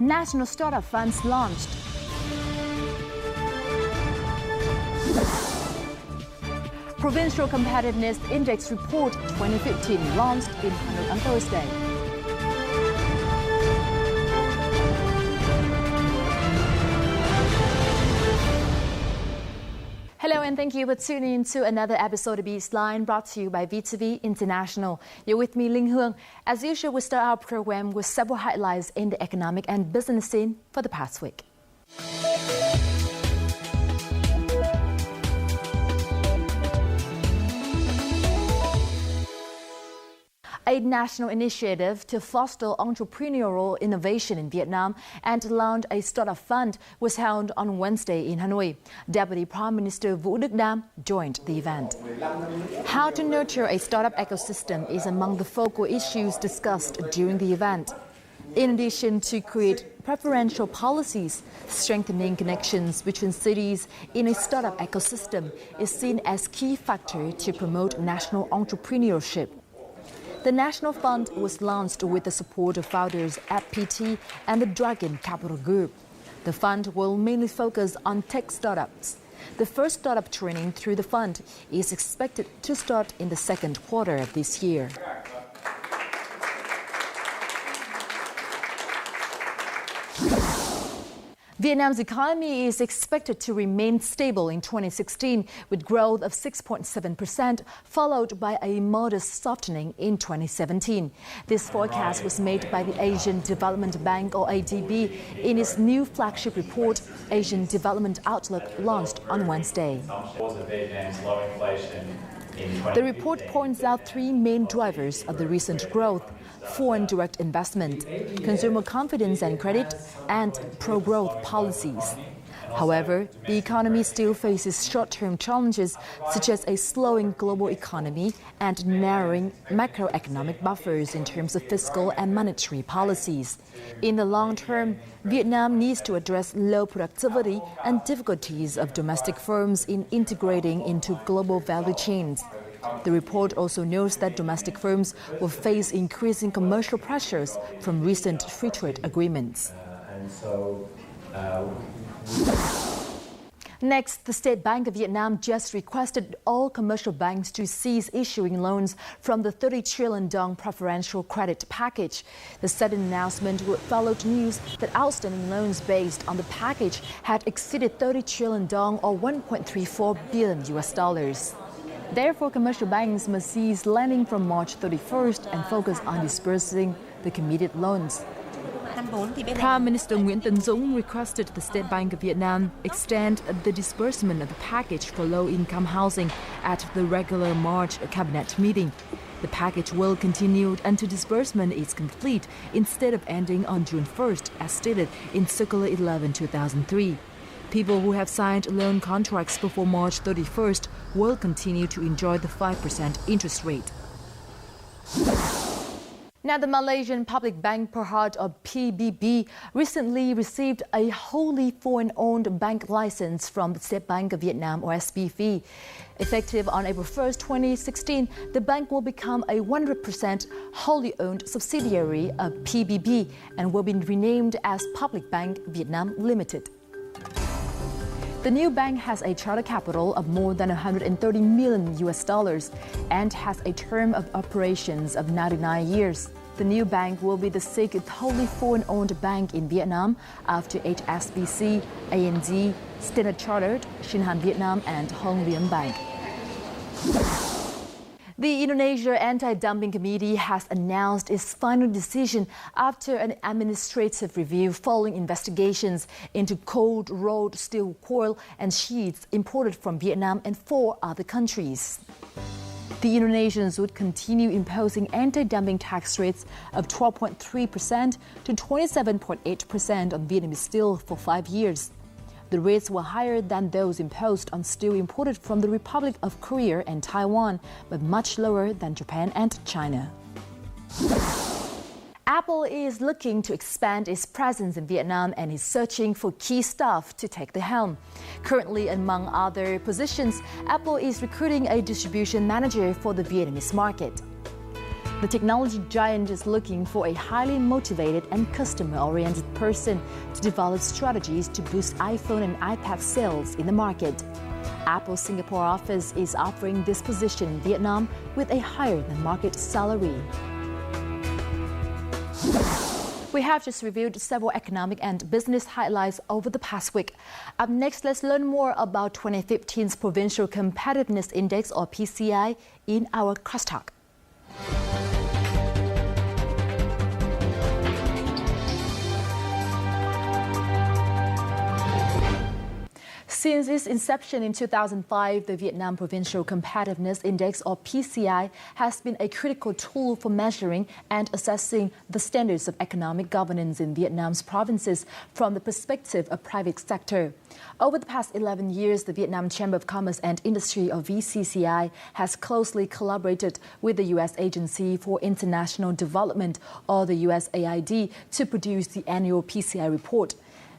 National Startup Funds launched. Provincial Competitiveness Index Report 2015 launched in Hanoi on Thursday. Hello and thank you for tuning in to another episode of Bizline brought to you by V2V International. You're with me, Linh Hương. As usual, we start our program with several highlights in the economic and business scene for the past week. A national initiative to foster entrepreneurial innovation in Vietnam and launch a startup fund was held on Wednesday in Hanoi. Deputy Prime Minister Vũ Đức Đam joined the event. How to nurture a startup ecosystem is among the focal issues discussed during the event. In addition to create preferential policies, strengthening connections between cities in a startup ecosystem is seen as key factor to promote national entrepreneurship. The National Fund was launched with the support of founders at PT and the Dragon Capital Group. The fund will mainly focus on tech startups. The first startup training through the fund is expected to start in the second quarter of this year. Vietnam's economy is expected to remain stable in 2016 with growth of 6.7%, followed by a modest softening in 2017. This forecast was made by the Asian Development Bank, or ADB, in its new flagship report, Asian Development Outlook, launched on Wednesday. The report points out three main drivers of the recent growth: foreign direct investment, consumer confidence and credit, and pro-growth policies. However, the economy still faces short-term challenges such as a slowing global economy and narrowing macroeconomic buffers in terms of fiscal and monetary policies. In the long term, Vietnam needs to address low productivity and difficulties of domestic firms in integrating into global value chains. The report also notes that domestic firms will face increasing commercial pressures from recent free trade agreements. Next, the State Bank of Vietnam just requested all commercial banks to cease issuing loans from the 30 trillion dong preferential credit package. The sudden announcement followed news that outstanding loans based on the package had exceeded 30 trillion dong or $1.34 billion. Therefore, commercial banks must cease lending from March 31st and focus on disbursing the committed loans. Prime Minister Nguyễn Tấn Dũng requested the State Bank of Vietnam extend the disbursement of the package for low-income housing at the regular March cabinet meeting. The package will continue until disbursement is complete instead of ending on June 1st, as stated in Circular 11/2003. People who have signed loan contracts before March 31st will continue to enjoy the 5% interest rate. Now, the Malaysian Public Bank Berhad, or PBB, recently received a wholly foreign-owned bank license from the State Bank of Vietnam, or SBV. Effective on April 1st, 2016, the bank will become a 100% wholly owned subsidiary of PBB and will be renamed as Public Bank Vietnam Limited. The new bank has a charter capital of more than $130 million and has a term of operations of 99 years. The new bank will be the sixth wholly foreign-owned bank in Vietnam after HSBC, ANZ, Standard Chartered, Shinhan Vietnam, and Hong Leum Bank. The Indonesia Anti-Dumping Committee has announced its final decision after an administrative review following investigations into cold-rolled steel coil and sheets imported from Vietnam and 4 other countries. The Indonesians would continue imposing anti-dumping tax rates of 12.3% to 27.8% on Vietnamese steel for 5 years. The rates were higher than those imposed on steel imported from the Republic of Korea and Taiwan, but much lower than Japan and China. Apple is looking to expand its presence in Vietnam and is searching for key staff to take the helm. Currently, among other positions, Apple is recruiting a distribution manager for the Vietnamese market. The technology giant is looking for a highly motivated and customer-oriented person to develop strategies to boost iPhone and iPad sales in the market. Apple's Singapore office is offering this position in Vietnam with a higher-than-market salary. We have just reviewed several economic and business highlights over the past week. Up next, let's learn more about 2015's Provincial Competitiveness Index, or PCI, in our crosstalk. Since its inception in 2005, the Vietnam Provincial Competitiveness Index, or PCI, has been a critical tool for measuring and assessing the standards of economic governance in Vietnam's provinces from the perspective of private sector. Over the past 11 years, the Vietnam Chamber of Commerce and Industry, or VCCI, has closely collaborated with the U.S. Agency for International Development, or the USAID, to produce the annual PCI report.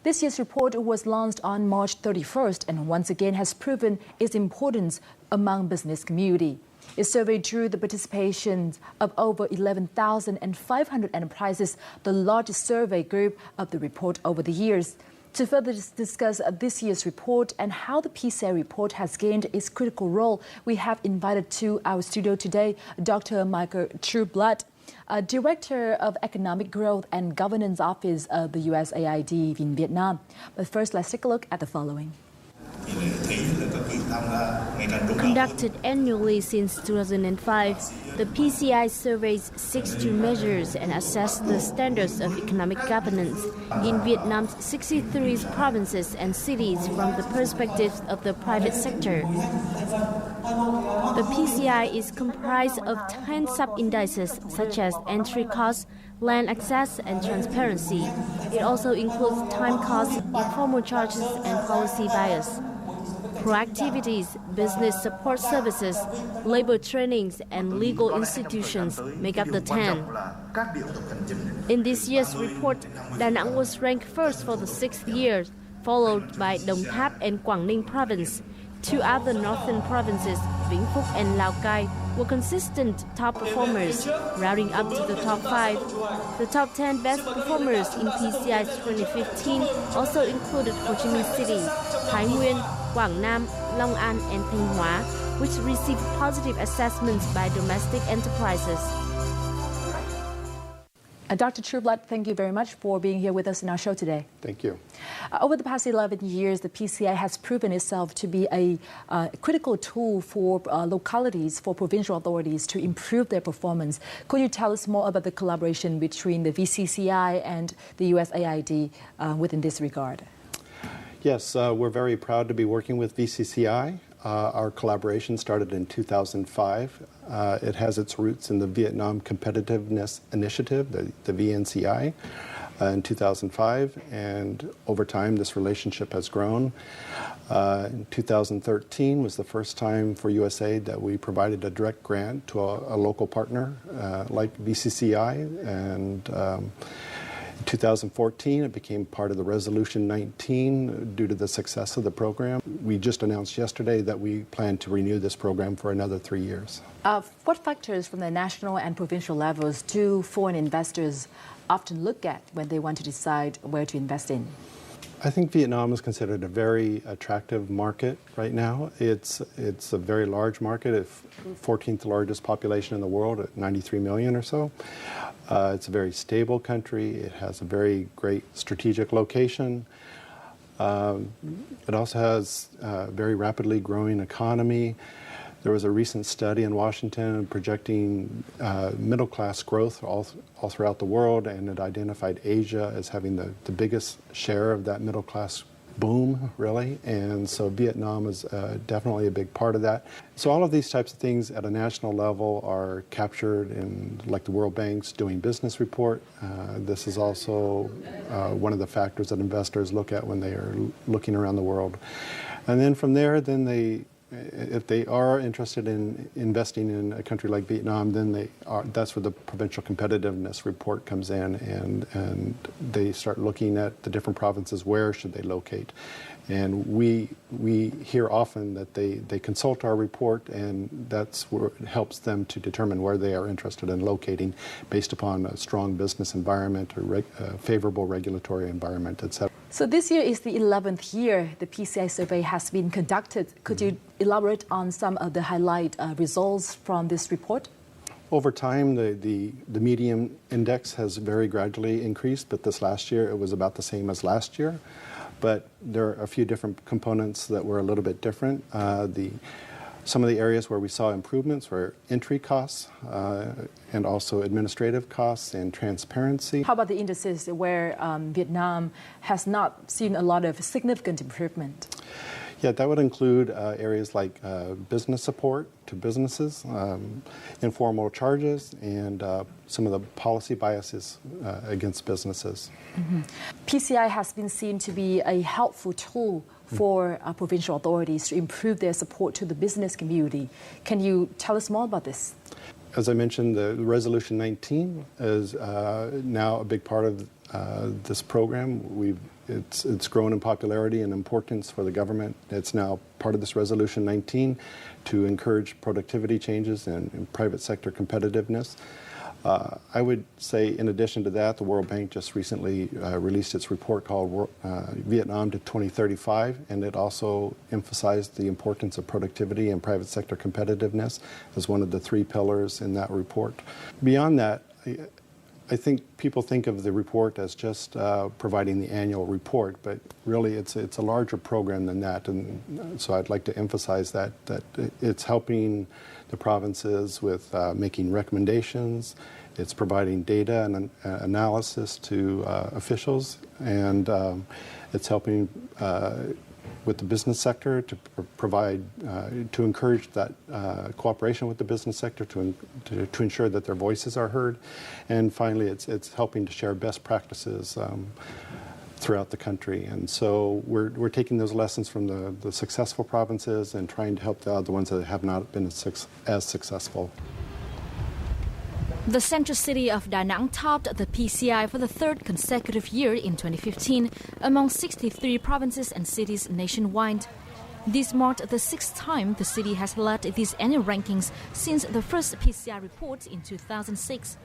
This year's report was launched on March 31st and once again has proven its importance among business community. Its survey drew the participation of over 11,500 enterprises, the largest survey group of the report over the years. To further discuss this year's report and how the PCI report has gained its critical role, we have invited to our studio today Dr. Michael Trueblood, Director of Economic Growth and Governance Office of the USAID in Vietnam. But first, let's take a look at the following. Conducted annually since 2005, the PCI surveys seeks to measure and assess the standards of economic governance in Vietnam's 63 provinces and cities from the perspective of the private sector. The PCI is comprised of 10 sub-indices such as entry costs, land access, and transparency. It also includes time costs, informal charges, and policy bias. Proactivities, business support services, labor trainings, and legal institutions make up the 10. In this year's report, Da Nang was ranked first for the 6th year, followed by Đồng Tháp and Quảng Ninh province. Two other northern provinces, Vĩnh Phúc and Lào Cai, were consistent top performers, rounding up to the top 5. The top 10 best performers in PCI 2015 also included Ho Chi Minh City, Thái Nguyên, Quảng Nam, Long An, and Thanh Hóa, which received positive assessments by domestic enterprises. Dr. Trueblood, thank you very much for being here with us in our show today. Thank you. Over the past 11 years, the PCI has proven itself to be a critical tool for localities, for provincial authorities to improve their performance. Could you tell us more about the collaboration between the VCCI and the USAID within this regard? Yes, we're very proud to be working with VCCI. Our collaboration started in 2005. It has its roots in the Vietnam Competitiveness Initiative, the VNCI, in 2005, and over time this relationship has grown. In 2013 was the first time for USAID that we provided a direct grant to a local partner like VCCI, and in 2014, it became part of the Resolution 19 due to the success of the program. We just announced yesterday that we plan to renew this program for another 3 years. What factors from the national and provincial levels do foreign investors often look at when they want to decide where to invest in? I think Vietnam is considered a very attractive market right now. It's a very large market, it's 14th largest population in the world at 93 million or so. It's a very stable country. It has a very great strategic location. It also has a very rapidly growing economy. There was a recent study in Washington projecting middle-class growth all throughout the world, and it identified Asia as having the biggest share of that middle-class boom, really. And so Vietnam is definitely a big part of that. So all of these types of things at a national level are captured in, like, the World Bank's Doing Business report. This is also one of the factors that investors look at when they are looking around the world. And then from there, if they are interested in investing in a country like Vietnam, then that's where the Provincial Competitiveness Report comes in, and they start looking at the different provinces, where should they locate. And we hear often that they consult our report, and that's where it helps them to determine where they are interested in locating based upon a strong business environment or favorable regulatory environment, etc. So this year is the 11th year the PCI survey has been conducted. Could you elaborate on some of the highlight results from this report? Over time, the median index has very gradually increased, but this last year it was about the same as last year. But there are a few different components that were a little bit different. Some of the areas where we saw improvements were entry costs and also administrative costs and transparency. How about the indices where Vietnam has not seen a lot of significant improvement? Yeah, that would include areas like business support to businesses, informal charges, and some of the policy biases against businesses. Mm-hmm. PCI has been seen to be a helpful tool for provincial authorities to improve their support to the business community. Can you tell us more about this? As I mentioned, the Resolution 19 is now a big part of this program. It's grown in popularity and importance for the government. It's now part of this Resolution 19 to encourage productivity changes and private sector competitiveness. I would say, in addition to that, the World Bank just recently released its report called Vietnam to 2035, and it also emphasized the importance of productivity and private sector competitiveness as one of the 3 pillars in that report. Beyond that, I think people think of the report as just providing the annual report, but really it's a larger program than that, and so I'd like to emphasize that it's helping the provinces with making recommendations. It's providing data and analysis to officials, and it's helping with the business sector to provide, to encourage that cooperation with the business sector to ensure that their voices are heard. And finally, it's helping to share best practices throughout the country. And so we're taking those lessons from the successful provinces and trying to help the other ones that have not been as successful. The central city of Da Nang topped the PCI for the 3rd consecutive year in 2015 among 63 provinces and cities nationwide. This marked the 6th time the city has led these annual rankings since the first PCI report in 2006.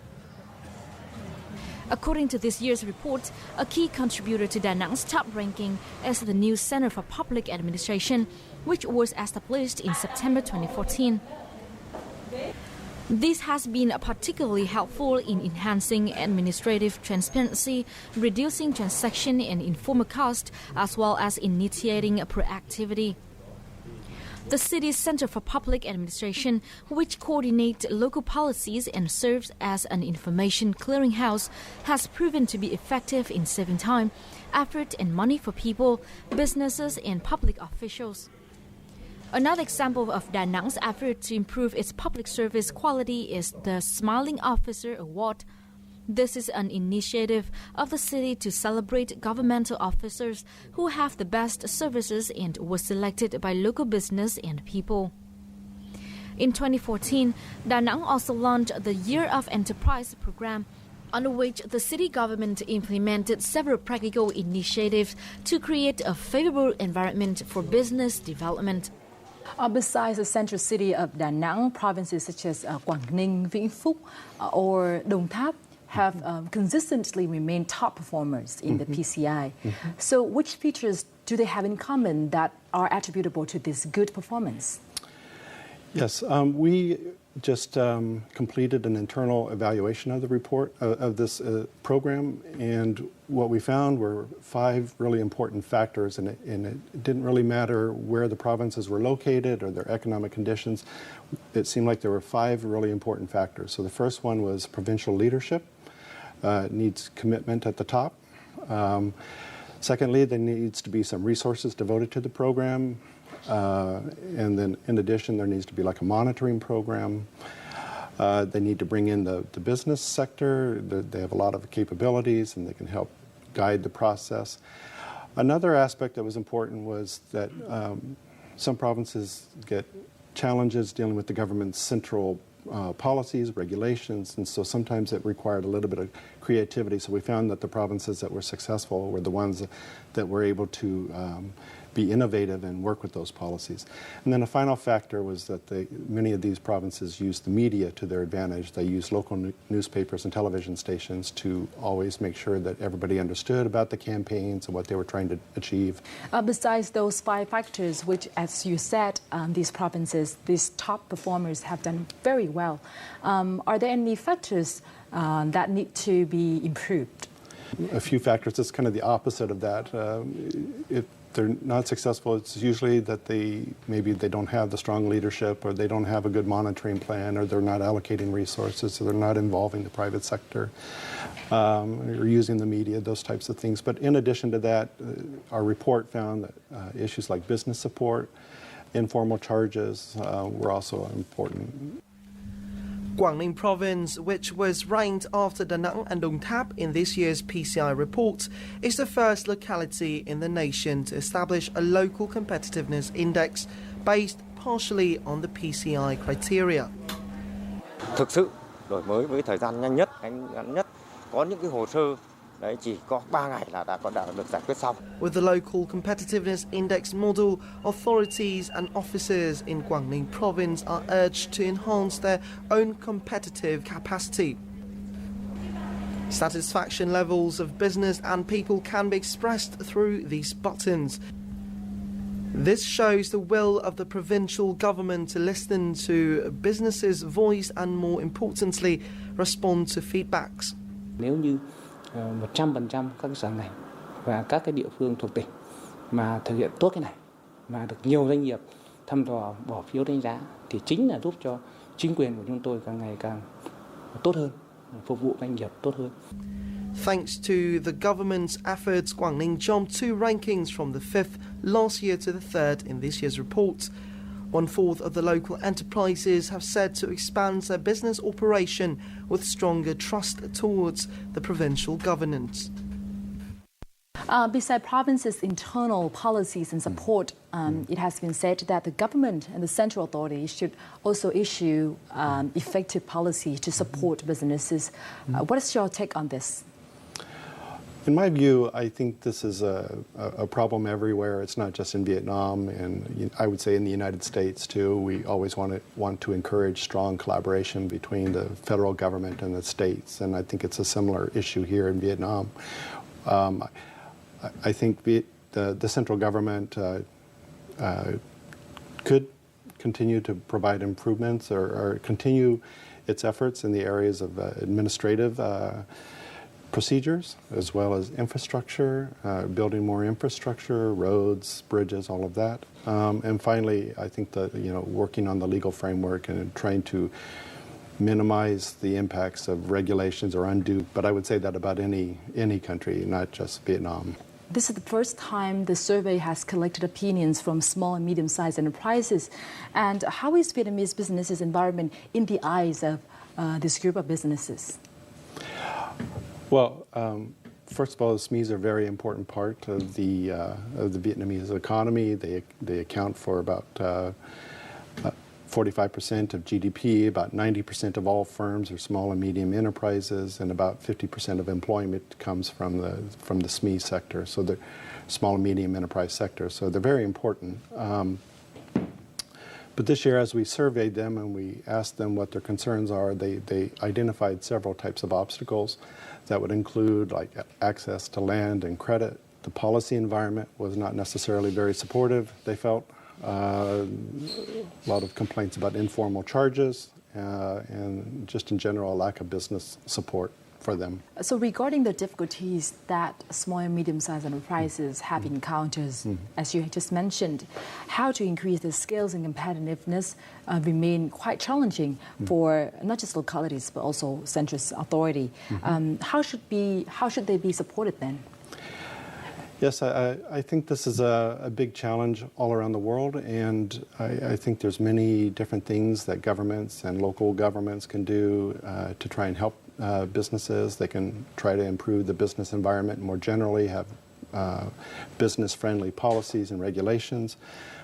According to this year's report, a key contributor to Da Nang's top ranking is the new Center for Public Administration, which was established in September 2014. This has been particularly helpful in enhancing administrative transparency, reducing transaction and informal cost, as well as initiating proactivity. The city's Center for Public Administration, which coordinates local policies and serves as an information clearinghouse, has proven to be effective in saving time, effort, and money for people, businesses, and public officials. Another example of Da Nang's effort to improve its public service quality is the Smiling Officer Award. This is an initiative of the city to celebrate governmental officers who have the best services and was selected by local business and people. In 2014, Da Nang also launched the Year of Enterprise program, under which the city government implemented several practical initiatives to create a favorable environment for business development. Besides the central city of Da Nang, provinces such as Quảng Ninh, Vĩnh Phúc, or Đồng Tháp have consistently remained top performers in the PCI. So which features do they have in common that are attributable to this good performance? Yes, we just completed an internal evaluation of the report of this program, and what we found were 5 really important factors, and it didn't really matter where the provinces were located or their economic conditions. It seemed like there were 5 really important factors. So the first one was provincial leadership. Needs commitment at the top. Secondly, there needs to be some resources devoted to the program. And then in addition, there needs to be like a monitoring program. They need to bring in the business sector. They have a lot of capabilities and they can help guide the process. Another aspect that was important was that some provinces get challenges dealing with the government's central policies, regulations, and so sometimes it required a little bit of creativity. So we found that the provinces that were successful were the ones that were able to be innovative and work with those policies. And then a final factor was that many of these provinces used the media to their advantage. They used local newspapers and television stations to always make sure that everybody understood about the campaigns and what they were trying to achieve. Besides those 5 factors, which, as you said, these provinces, these top performers have done very well, are there any factors that need to be improved? A few factors. It's kind of the opposite of that. If they're not successful, it's usually that maybe they don't have the strong leadership, or they don't have a good monitoring plan, or they're not allocating resources, so they're not involving the private sector, or using the media, those types of things. But in addition to that, our report found that issues like business support, informal charges were also important. Quảng Ninh Province, which was ranked after Da Nang and Đồng Tháp in this year's PCI report, is the first locality in the nation to establish a local competitiveness index based partially on the PCI criteria. Thực sự đổi mới với thời gian nhanh nhất, ngắn nhất, có những cái hồ sơ đấy chỉ có 3 ngày là đã được giải quyết xong. With the local competitiveness index model, authorities and officers in Quảng Ninh Province are urged to enhance their own competitive capacity. Satisfaction levels of business and people can be expressed through these buttons. This shows the will of the provincial government to listen to businesses' voice and, more importantly, respond to feedbacks. Nếu như 100% các cái sở ngành và các cái địa phương thuộc tỉnh mà thực hiện tốt cái này, mà được nhiều doanh nghiệp thăm dò bỏ phiếu đánh giá, thì chính là giúp cho chính quyền của chúng tôi càng ngày càng tốt hơn, phục vụ doanh nghiệp tốt hơn. Thanks to the government's efforts, Quảng Ninh jumped 2 rankings from the 5th last year to the 3rd in this year's report. 1/4 of the local enterprises have said to expand their business operation with stronger trust towards the provincial governance. Besides provinces' internal policies and support, it has been said that the government and the central authorities should also issue effective policy to support businesses. What is your take on this? In my view, I think this is a problem everywhere. It's not just in Vietnam, and I would say in the United States too. We always want to encourage strong collaboration between the federal government and the states, and I think it's a similar issue here in Vietnam. I think the central government could continue to provide improvements or continue its efforts in the areas of administrative procedures, as well as infrastructure, building more infrastructure, roads, bridges, all of that. And finally, I think that working on the legal framework and trying to minimize the impacts of regulations or undue. But I would say that about any country, not just Vietnam. This is the first time the survey has collected opinions from small and medium-sized enterprises. And how is Vietnamese businesses' environment in the eyes of this group of businesses? Well, first of all, the SMEs are a very important part of the Vietnamese economy. They account for about 45% of GDP, about 90% of all firms are small and medium enterprises, and about 50% of employment comes from the SME sector, so the small and medium enterprise sector. So they're very important. But this year, as we surveyed them and we asked them what their concerns are, they identified several types of obstacles that would include like access to land and credit. The policy environment was not necessarily very supportive, they felt. A lot of complaints about informal charges and just in general a lack of business support for them. So regarding the difficulties that small and medium-sized enterprises have encountered, as you just mentioned, how to increase the skills and competitiveness remain quite challenging for not just localities but also central authority. How should they be supported then? Yes, I think this is a big challenge all around the world, and I think there's many different things that governments and local governments can do to try and help businesses. They can try to improve the business environment more generally, have business-friendly policies and regulations,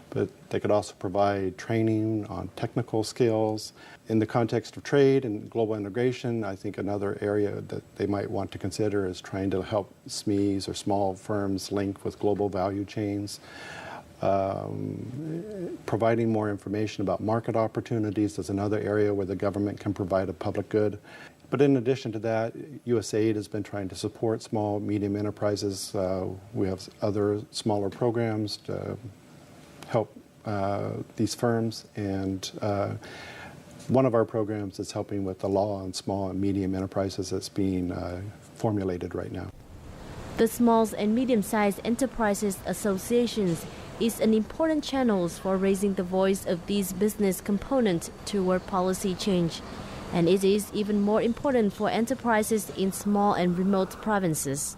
but they could also provide training on technical skills. In the context of trade and global integration, I think another area that they might want to consider is trying to help SMEs or small firms link with global value chains. Providing more information about market opportunities is another area where the government can provide a public good. But in addition to that, USAID has been trying to support small, medium enterprises. We have other smaller programs to help these firms, and one of our programs is helping with the law on small and medium enterprises that's being formulated right now. The Small and Medium-Sized Enterprises Associations is an important channel for raising the voice of these business components toward policy change. And it is even more important for enterprises in small and remote provinces.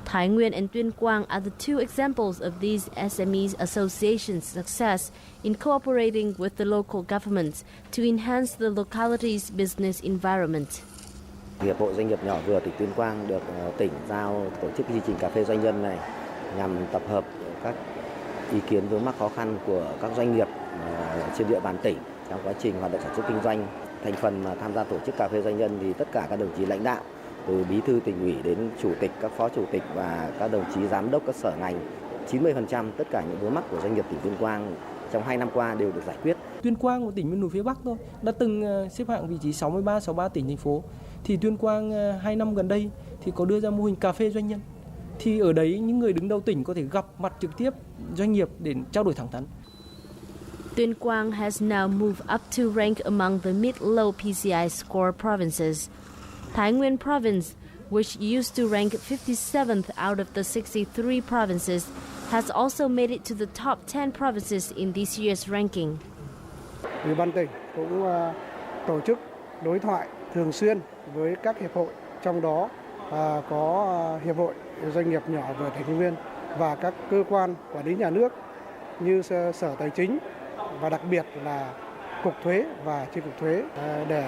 Thái Nguyên and Tuyên Quang are the two examples of these SME associations' success in cooperating with the local governments to enhance the locality's business environment. Hiệp hội Doanh nghiệp nhỏ vừa tỉnh Tuyên Quang được tỉnh giao tổ chức chương trình cà phê doanh nhân này nhằm tập hợp các ý kiến vướng mắc khó khăn của các doanh nghiệp trên địa bàn tỉnh trong quá trình hoạt động sản xuất kinh doanh. Thành phần mà tham gia tổ chức cà phê doanh nhân thì tất cả các đồng chí lãnh đạo, từ bí thư tỉnh ủy đến chủ tịch, các phó chủ tịch và các đồng chí giám đốc các sở ngành. 90% tất cả những vướng mắc của doanh nghiệp tỉnh Tuyên Quang trong 2 năm qua đều được giải quyết. Tuyên Quang, một tỉnh miền núi phía Bắc thôi, đã từng xếp hạng vị trí 63 tỉnh thành phố. Thì Tuyên Quang 2 năm gần đây thì có đưa ra mô hình cà phê doanh nhân. Thì ở đấy những người đứng đầu tỉnh có thể gặp mặt trực tiếp doanh nghiệp để trao đổi thẳng thắn. Tuyên Quang has now moved up to rank among the mid-low PCI score provinces. Thái Nguyên province, which used to rank 57th out of the 63 provinces, has also made it to the top 10 provinces in this year's ranking. Ủy ban tỉnh cũng tổ chức đối thoại thường xuyên với các hiệp hội, trong đó có Hiệp hội Doanh nghiệp nhỏ vừa tỉnh Thái Nguyên và các cơ quan quản lý nhà nước như Sở Tài chính và đặc biệt là Cục Thuế và Chi cục Thuế để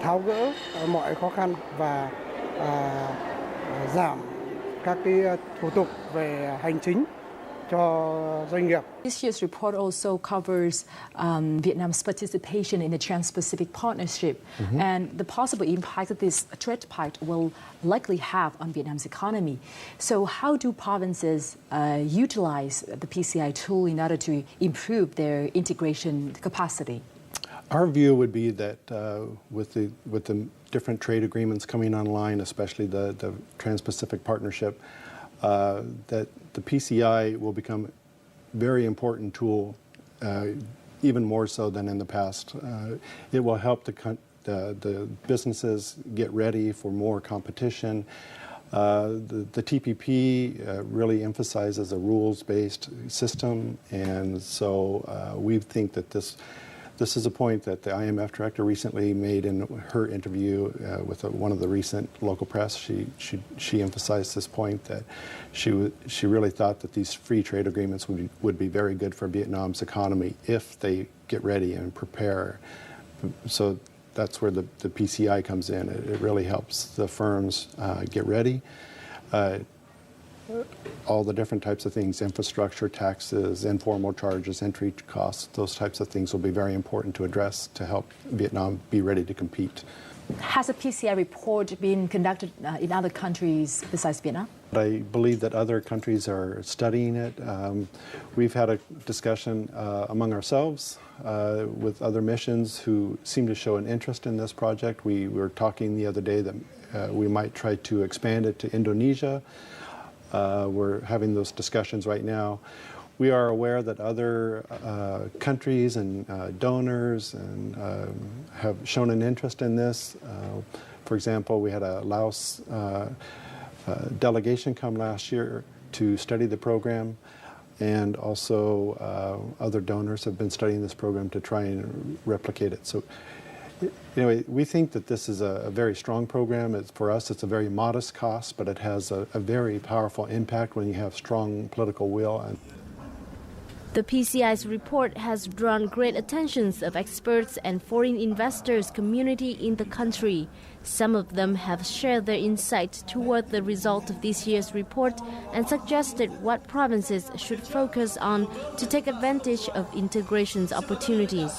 tháo gỡ mọi khó khăn và giảm các cái thủ tục về hành chính cho doanh nghiệp. This year's report also covers Vietnam's participation in the Trans-Pacific Partnership and the possible impact that this trade pact will likely have on Vietnam's economy. So how do provinces utilize the PCI tool in order to improve their integration capacity? Our view would be that with the different trade agreements coming online, especially the Trans-Pacific Partnership, that the PCI will become a very important tool, even more so than in the past. It will help the businesses get ready for more competition. The TPP really emphasizes a rules-based system, and so we think that this is a point that the IMF director recently made in her interview with one of the recent local press. She emphasized this point that she really thought that these free trade agreements would be very good for Vietnam's economy if they get ready and prepare. So that's where the PCI comes in. It really helps the firms get ready. All the different types of things, infrastructure, taxes, informal charges, entry costs, those types of things will be very important to address to help Vietnam be ready to compete. Has a PCI report been conducted in other countries besides Vietnam? I believe that other countries are studying it. We've had a discussion among ourselves with other missions who seem to show an interest in this project. We were talking the other day that we might try to expand it to Indonesia. We're having those discussions right now. We are aware that other countries and donors have shown an interest in this. For example, we had a Laos delegation come last year to study the program, and also other donors have been studying this program to try and replicate it. So anyway, we think that this is a very strong program. For us, it's a very modest cost, but it has a very powerful impact when you have strong political will. The PCI's report has drawn great attention of experts and foreign investors community in the country. Some of them have shared their insight toward the result of this year's report and suggested what provinces should focus on to take advantage of integration's opportunities.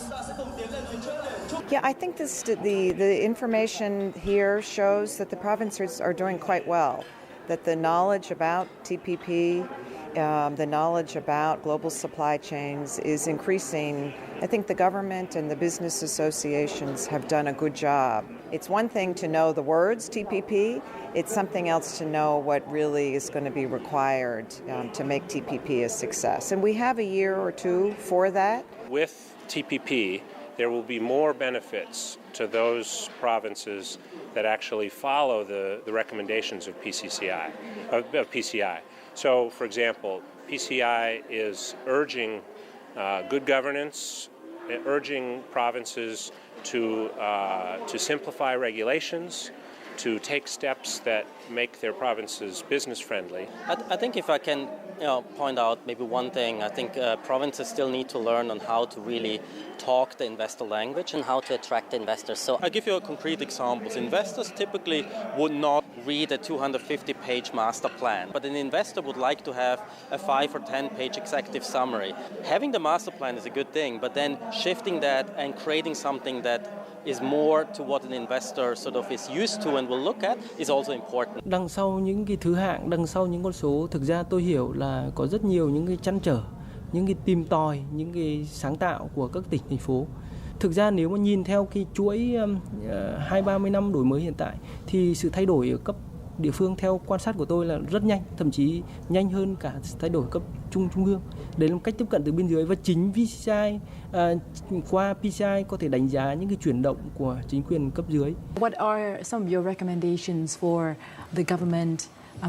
Yeah, I think the information here shows that the provinces are doing quite well, that the knowledge about TPP the knowledge about global supply chains is increasing. I think the government and the business associations have done a good job. It's one thing to know the words TPP. It's something else to know what really is going to be required to make TPP a success. And we have a year or two for that. With TPP, there will be more benefits to those provinces that actually follow the recommendations of PCI. So, for example, PCI is urging good governance, urging provinces to simplify regulations, to take steps that make their provinces business friendly. I think if I can point out maybe one thing, I think provinces still need to learn on how to really talk the investor language and how to attract investors. So I'll give you a concrete example. Investors typically would not read a 250-page master plan, but an investor would like to have a 5 or 10-page executive summary. Having the master plan is a good thing, but then shifting that and creating something that is more to what an investor sort of is used to and will look at is also important. Đằng sau những cái thứ hạng, đằng sau những con số, thực ra tôi hiểu là có rất nhiều những cái trăn trở, những cái tìm tòi, những cái sáng tạo của các tỉnh, thành phố. Thực ra nếu mà nhìn theo cái chuỗi 20-30 năm đổi mới hiện tại thì sự thay đổi ở cấp địa phương theo quan sát của tôi là rất nhanh, thậm chí nhanh hơn cả thay đổi cấp trung ương. Đấy là một cách tiếp cận từ bên dưới và chính PCI qua PCI có thể đánh giá những cái chuyển động của chính quyền cấp dưới. What are some of your recommendations for the government,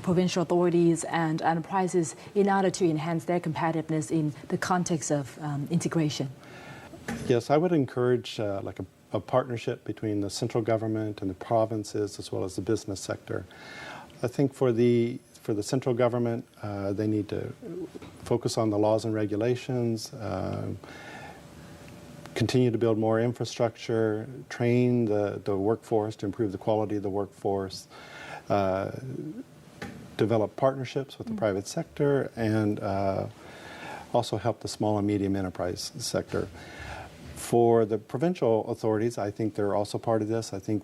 provincial authorities and enterprises in order to enhance their competitiveness in the context of integration? Yes, I would encourage a partnership between the central government and the provinces as well as the business sector. I think for the central government, they need to focus on the laws and regulations, continue to build more infrastructure, train the workforce to improve the quality of the workforce, develop partnerships with the private sector, and also help the small and medium enterprise sector. For the provincial authorities, I think they're also part of this. I think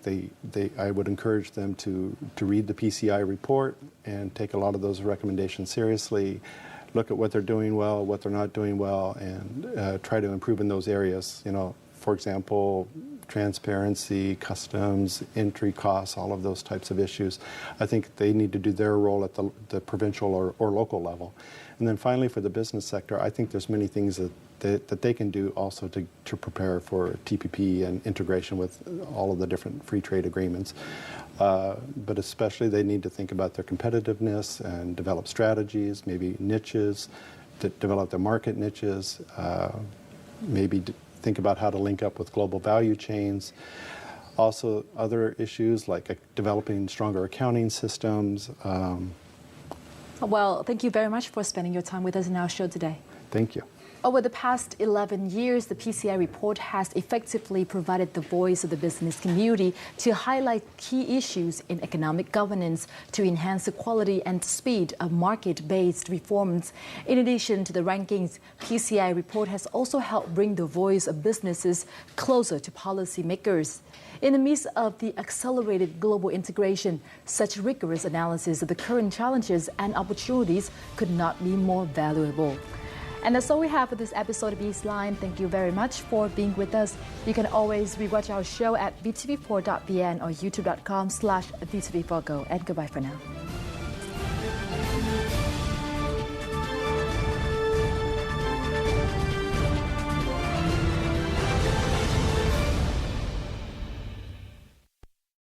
I would encourage them to read the PCI report and take a lot of those recommendations seriously, look at what they're doing well, what they're not doing well, and try to improve in those areas. You know, for example, transparency, customs, entry costs, all of those types of issues. I think they need to do their role at the provincial or local level. And then finally, for the business sector, I think there's many things that they can do also to prepare for TPP and integration with all of the different free trade agreements. But especially they need to think about their competitiveness and develop strategies, maybe niches, develop their market niches, maybe think about how to link up with global value chains. Also other issues like developing stronger accounting systems. Well, thank you very much for spending your time with us in our show today. Thank you. Over the past 11 years, the PCI report has effectively provided the voice of the business community to highlight key issues in economic governance to enhance the quality and speed of market-based reforms. In addition to the rankings, PCI report has also helped bring the voice of businesses closer to policymakers. In the midst of the accelerated global integration, such rigorous analysis of the current challenges and opportunities could not be more valuable. And that's all we have for this episode of Bizline. Thank you very much for being with us. You can always rewatch our show at vtv4.vn or youtube.com/vtv4go. And goodbye for now.